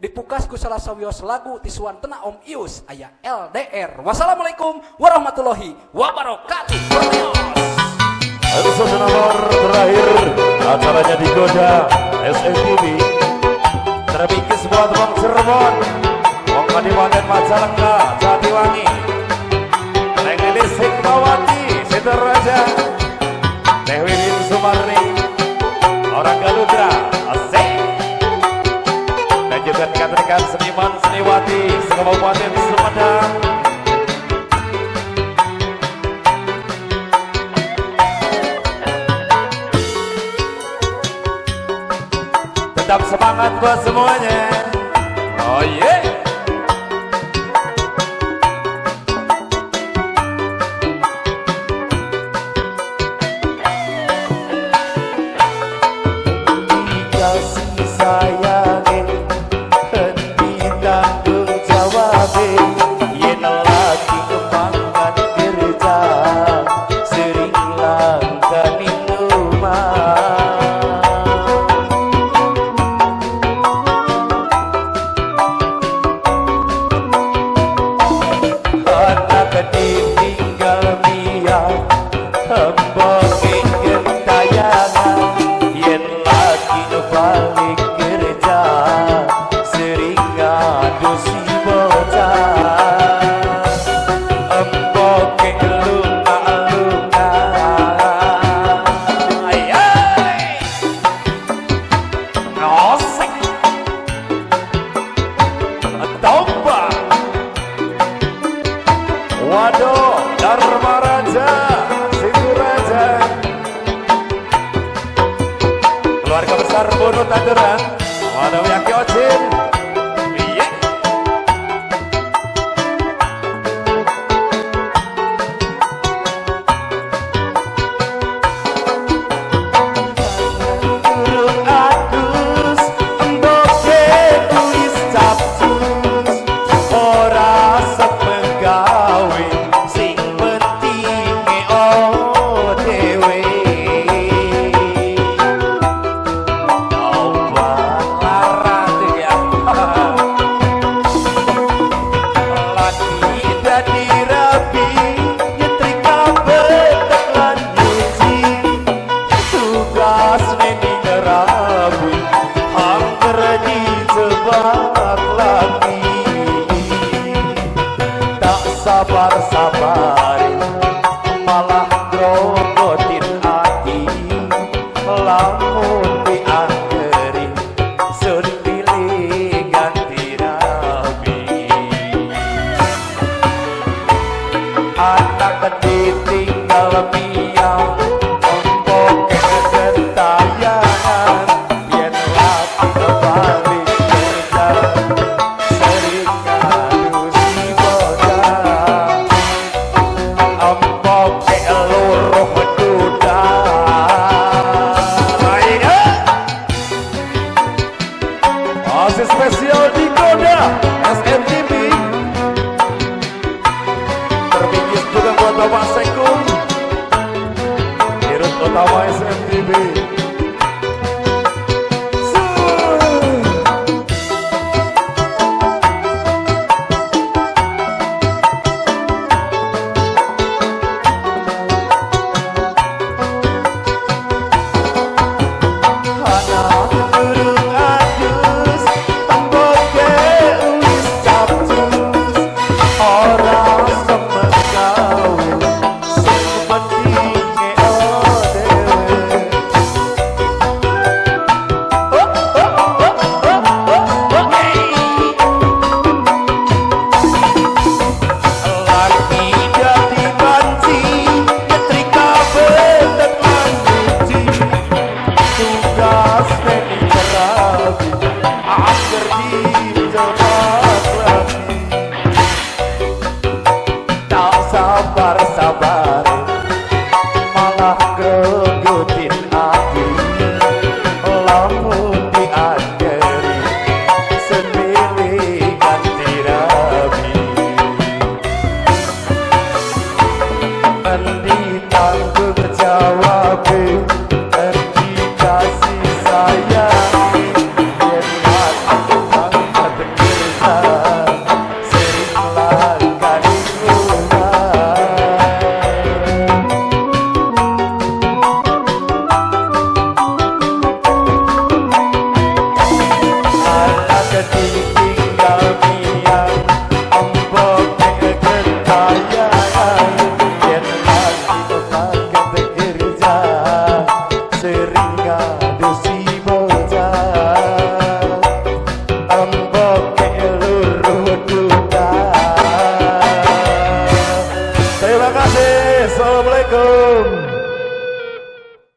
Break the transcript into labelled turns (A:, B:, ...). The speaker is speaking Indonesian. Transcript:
A: dipukas ku salah sawios lagu tisuan tena Om Ius aya LDR. Wassalamualaikum warahmatullahi wabarakatuh.
B: Episode nomor terakhir acaranya digoda SMTV terpikis buat Bang Cirebon, Bang Kadipaten Majalengka, Jatiwangi, Neng Lilis Hikmawati, Sidoraja, Teh Wiwin Sumarni, orang Galudra, asik. Dan juga rekan-rekan seniman seniwati Kabupaten Sumedang. Tetap semangat buat semuanya. Oh yeah.
C: Kasih sayangin henti tanggung jawabin yen lagi kemangan kerja sering langkani rumah anak ditinggal biar hembongin gentayangan yen lagi balik kerja sering ngadu si bocah emboke lunga-lunga
B: Ayay. Ngosek. Tomba. Waduh, Dharma Raja, Siduraja. Keluarga besar Bono Tanduran, waduh Yaki Ocin. Iya.
C: Durung adus emboke tulis capcus ora sepegawe sing pentinge dhewe obat larang ya lagi dadi rapi nyetrika betek lan nyuci tugas neni ngerabi hampir dijebak lagi tak sabar-sabar malah grogotin hati lamun dianggeri sun pilih ganti rabi anak ditinggal piang emboke gentayangan yen lagi kebalik kerja sering ngadu si bocah emboke luruh duda
B: Masih spesial di Koda SMTV. Terpikis juga buat Bapak Sekung, Dirut Utama SMTV.